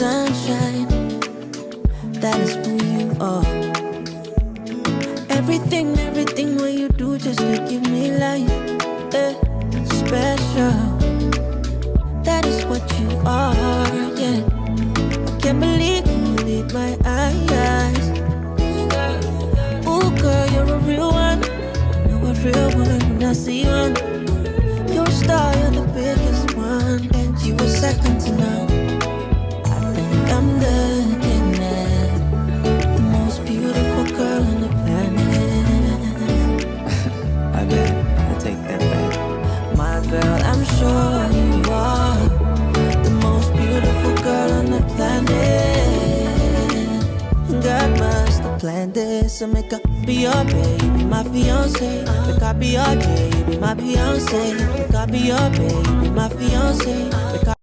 sunshine. That is who you are. Everything what you do just to give me life. Special. That is what you are, yeah. I can't believe my eyes. Ooh, girl, you're a real one. You're a real one when I see one. You're a star, you're the biggest one, and you were second to none. I think I'm looking at the most beautiful girl on the planet. I bet I take that back. My girl, I'm sure you are the most beautiful girl on the planet. God must have planned this, so make up be your baby, my fiance. Make I be your J, you be my Beyonce. Make I be your baby, my fiance. Make I